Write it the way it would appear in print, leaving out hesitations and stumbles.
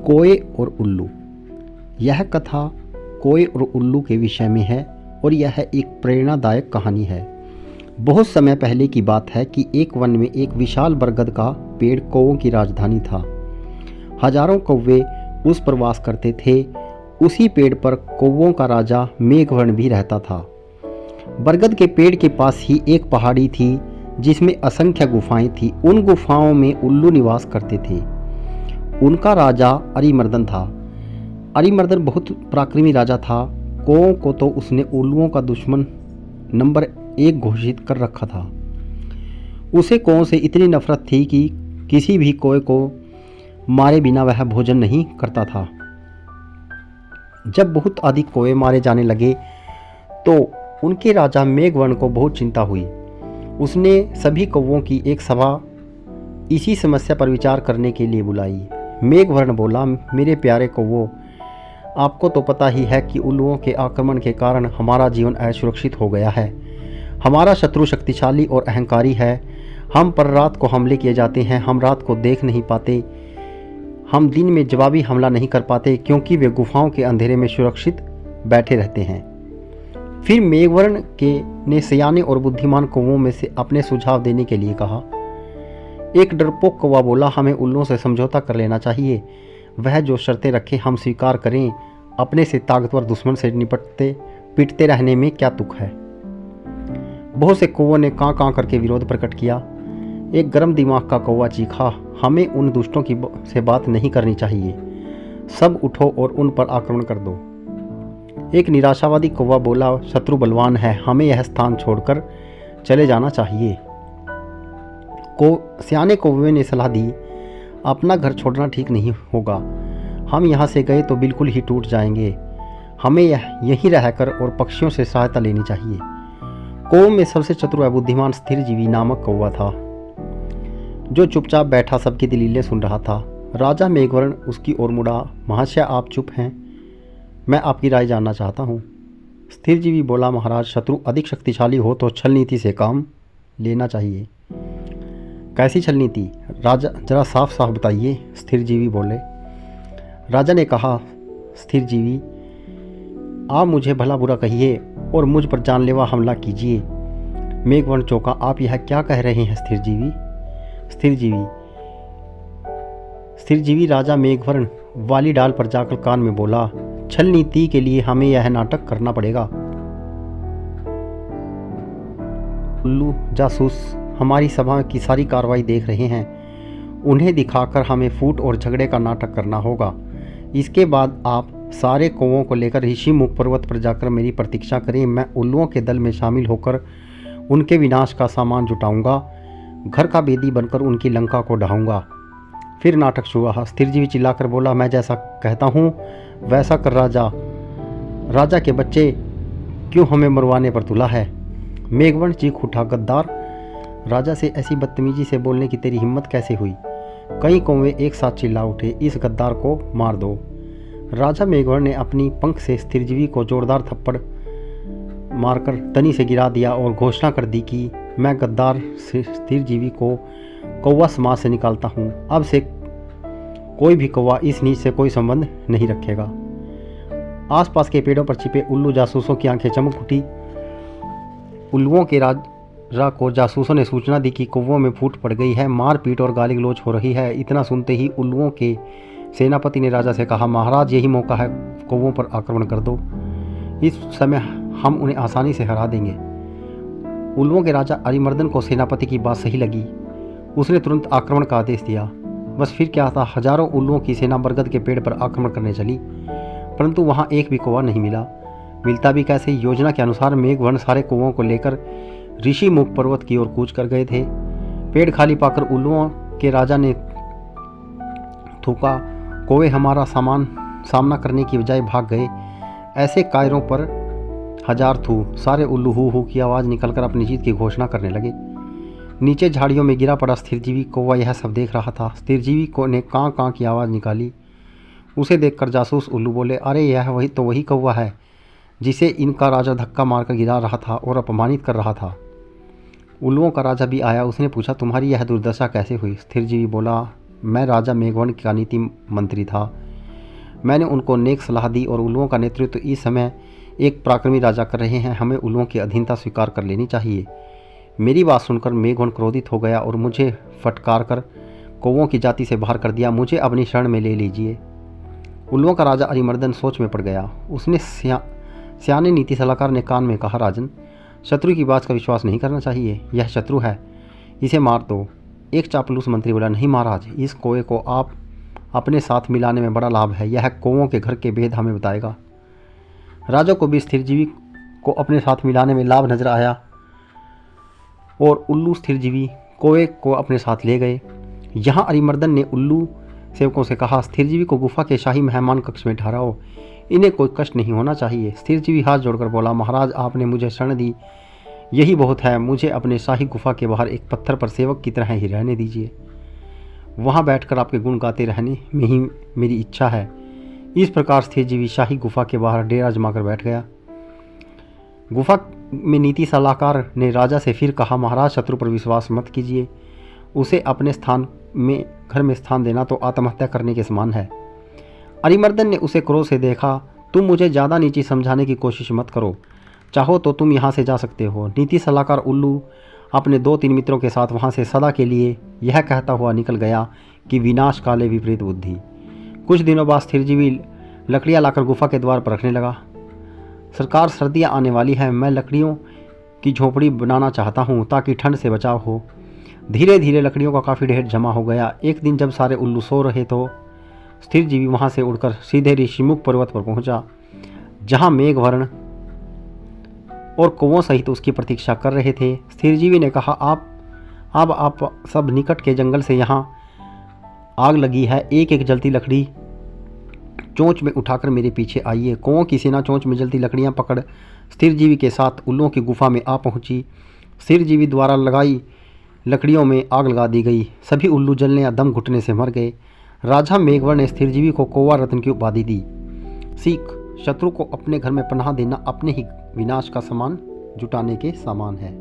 कोए और उल्लू। यह कथा कोए और उल्लू के विषय में है और यह एक प्रेरणादायक कहानी है। बहुत समय पहले की बात है कि एक वन में एक विशाल बरगद का पेड़ कौवों की राजधानी था। हजारों कौवे उस पर वास करते थे। उसी पेड़ पर कौवों का राजा मेघवर्ण भी रहता था। बरगद के पेड़ के पास ही एक पहाड़ी थी जिसमें असंख्य गुफाएं थी। उन गुफाओं में उल्लू निवास करते थे। उनका राजा अरिमर्दन था। अरिमर्दन बहुत पराक्रमी राजा था। कौवों को तो उसने उल्लुओं का दुश्मन नंबर 1 घोषित कर रखा था। उसे कौवों से इतनी नफरत थी कि किसी भी कौवे को मारे बिना वह भोजन नहीं करता था। जब बहुत अधिक कौवे मारे जाने लगे तो उनके राजा मेघवर्ण को बहुत चिंता हुई। उसने सभी कौवों की एक सभा इसी समस्या पर विचार करने के लिए बुलाई। मेघवर्ण बोला, मेरे प्यारे कौवों, आपको तो पता ही है कि उल्लुओं के आक्रमण के कारण हमारा जीवन असुरक्षित हो गया है। हमारा शत्रु शक्तिशाली और अहंकारी है। हम पर रात को हमले किए जाते हैं। हम रात को देख नहीं पाते। हम दिन में जवाबी हमला नहीं कर पाते क्योंकि वे गुफाओं के अंधेरे में सुरक्षित बैठे रहते हैं। फिर मेघवर्ण ने सयाने और बुद्धिमान कौवों में से अपने सुझाव देने के लिए कहा। एक डरपोक कौवा बोला, हमें उल्लुओं से समझौता कर लेना चाहिए। वह जो शर्तें रखे हम स्वीकार करें। अपने से ताकतवर दुश्मन से निपटते पिटते रहने में क्या तुक है। बहुत से कौवों ने कां कां करके विरोध प्रकट किया। एक गर्म दिमाग का कौवा चीखा, हमें उन दुष्टों की से बात नहीं करनी चाहिए। सब उठो और उन पर आक्रमण कर दो। एक निराशावादी कौवा बोला, शत्रु बलवान है, हमें यह स्थान छोड़कर चले जाना चाहिए। सियाने कौवे ने सलाह दी, अपना घर छोड़ना ठीक नहीं होगा। हम यहाँ से गए तो बिल्कुल ही टूट जाएंगे। हमें यहीं रहकर और पक्षियों से सहायता लेनी चाहिए। कौवों में सबसे चतुर व बुद्धिमान स्थिरजीवी नामक कौवा था, जो चुपचाप बैठा सबकी दलीलें सुन रहा था। राजा मेघवर्ण उसकी ओर मुड़ा, महाशय आप चुप हैं, मैं आपकी राय जानना चाहता हूँ। स्थिरजीवी बोला, महाराज, शत्रु अधिक शक्तिशाली हो तो छल नीति से काम लेना चाहिए। कैसी छल नीति? राजा जरा साफ साफ बताइए, स्थिरजीवी बोले। राजा ने कहा, स्थिरजीवी, आप मुझे भला बुरा कहिए और मुझ पर जानलेवा हमला कीजिए। मेघवर्ण चौंका, आप यह क्या कह रहे हैं स्थिरजीवी? स्थिरजीवी राजा मेघवर्ण वाली डाल पर जाकर कान में बोला, छल नीति के लिए हमें यह नाटक करना पड़ेगा। उल्लू जासूस हमारी सभा की सारी कार्रवाई देख रहे हैं। उन्हें दिखाकर हमें फूट और झगड़े का नाटक करना होगा। इसके बाद आप सारे कौवों को लेकर ऋषिमुख पर्वत पर जाकर मेरी प्रतीक्षा करें। मैं उल्लुओं के दल में शामिल होकर उनके विनाश का सामान जुटाऊंगा। घर का बेदी बनकर उनकी लंका को ढाऊंगा। फिर नाटक शुरू हुआ। स्थिरजीवी चिल्लाकर बोला, मैं जैसा कहता हूँ वैसा कर राजा। राजा के बच्चे, क्यों हमें मरवाने पर तुला है? मेघवर्ण चीख उठा, गद्दार, राजा से ऐसी बदतमीजी से बोलने की तेरी हिम्मत कैसे हुई? कई कौवे एक साथ चिल्ला उठे, इस गद्दार को मार दो। राजा मेघवर्ण ने अपनी पंख से स्थिरजीवी को जोरदार थप्पड़ मारकर तनी से गिरा दिया और घोषणा कर दी कि मैं गद्दार स्थिरजीवी को कौवा समाज से निकालता हूँ। अब से कोई भी कौवा इस नीच से कोई संबंध नहीं रखेगा। आसपास के पेड़ों पर छिपे उल्लू जासूसों की आंखें चमक उठी। उल्लुओं के राजा को जासूसों ने सूचना दी कि कौवों में फूट पड़ गई है, मारपीट और गाली गलौज हो रही है। इतना सुनते ही उल्लुओं के सेनापति ने राजा से कहा, महाराज, यही मौका है, कौवों पर आक्रमण कर दो। इस समय हम उन्हें आसानी से हरा देंगे। उल्लुओं के राजा अरिमर्दन को सेनापति की बात सही लगी। उसने तुरंत आक्रमण का आदेश दिया। बस फिर क्या था, हजारों उल्लुओं की सेना बरगद के पेड़ पर आक्रमण करने चली, परंतु वहाँ एक भी कौवा नहीं मिलता भी कैसे? योजना के अनुसार मेघवर्ण सारे कौवों को लेकर ऋषिमुख पर्वत की ओर कूच कर गए थे। पेड़ खाली पाकर उल्लुओं के राजा ने थूका, कौवे हमारा सामना करने की बजाय भाग गए। ऐसे कायरों पर हजार थू। सारे उल्लू हू हू की आवाज़ निकलकर अपनी जीत की घोषणा करने लगे। नीचे झाड़ियों में गिरा पड़ा स्थिरजीवी कौवा यह सब देख रहा था। स्थिरजीवी को ने कां कां की आवाज़ निकाली। उसे देखकर जासूस उल्लू बोले, अरे यह वही कौवा है जिसे इनका राजा धक्का मारकर गिरा रहा था और अपमानित कर रहा था। उल्लुओं का राजा भी आया। उसने पूछा, तुम्हारी यह दुर्दशा कैसे हुई? स्थिरजीवी बोला, मैं राजा मेघवर्ण का नीति मंत्री था। मैंने उनको नेक सलाह दी और उल्लुओं का नेतृत्व इस समय एक पराक्रमी राजा कर रहे हैं। हमें उल्लुओं की अधीनता स्वीकार कर लेनी चाहिए। मेरी बात सुनकर मेघवन क्रोधित हो गया और मुझे फटकार कर कौवों की जाति से बाहर कर दिया। मुझे अपनी शरण में ले लीजिए। उल्लुओं का राजा अरिमर्दन सोच में पड़ गया। उसने सियाने नीति सलाहकार ने कान में कहा, राजन, शत्रु की बात का विश्वास नहीं करना चाहिए। यह शत्रु है, इसे मार दो। एक चापलूस मंत्री बोला, नहीं महाराज, इस कौवे को आप अपने साथ मिलाने में बड़ा लाभ है। यह कौवों के घर के भेद हमें बताएगा। राजा को भी स्थिरजीवी को अपने साथ मिलाने में लाभ नजर आया और उल्लू स्थिरजीवी कौवे को अपने साथ ले गए। यहाँ अरिमर्दन ने उल्लू सेवकों से कहा, स्थिरजीवी को गुफा के शाही मेहमान कक्ष में ठहराओ। इन्हें कोई कष्ट नहीं होना चाहिए। स्थिरजीवी हाथ जोड़कर बोला, महाराज, आपने मुझे शरण दी, यही बहुत है। मुझे अपने शाही गुफा के बाहर एक पत्थर पर सेवक की तरह ही रहने दीजिए। वहाँ बैठकर आपके गुण गाते रहने में ही मेरी इच्छा है। इस प्रकार स्थिरजीवी शाही गुफा के बाहर डेरा जमाकर बैठ गया। गुफा में नीति सलाहकार ने राजा से फिर कहा, महाराज, शत्रु पर विश्वास मत कीजिए। उसे अपने घर में स्थान देना तो आत्महत्या करने के समान है। अरिमर्दन ने उसे क्रोध से देखा। तुम मुझे ज़्यादा नीची समझाने की कोशिश मत करो। चाहो तो तुम यहाँ से जा सकते हो। नीति सलाहकार उल्लू अपने 2-3 मित्रों के साथ वहाँ से सदा के लिए यह कहता हुआ निकल गया कि विनाश काले विपरीत बुद्धि। कुछ दिनों बाद स्थिरजीवी लकड़ियाँ लाकर गुफा के द्वार पर रखने लगा। सरकार, सर्दियाँ आने वाली है, मैं लकड़ियों की झोपड़ी बनाना चाहता हूँ ताकि ठंड से बचाव हो। धीरे धीरे लकड़ियों का काफ़ी ढेर जमा हो गया। एक दिन जब सारे उल्लू सो रहे तो स्थिरजीवी वहाँ से उड़कर सीधे ऋषिमुख पर्वत पर पहुँचा, जहाँ मेघवर्ण और कौवों सहित उसकी प्रतीक्षा कर रहे थे। स्थिरजीवी ने कहा, आप सब निकट के जंगल से यहाँ आग लगी है। एक एक जलती लकड़ी चोंच में उठाकर मेरे पीछे आइए। कौवों की सेना चोंच में जलती लकड़ियाँ पकड़ स्थिरजीवी के साथ उल्लुओं की गुफा में आ पहुँची। स्थिरजीवी द्वारा लगाई लकड़ियों में आग लगा दी गई। सभी उल्लू जलने या दम घुटने से मर गए। राजा मेघवर ने स्थिरजीवी को कौवा रत्न की उपाधि दी। सीख, शत्रु को अपने घर में पनाह देना अपने ही विनाश का सामान जुटाने के समान है।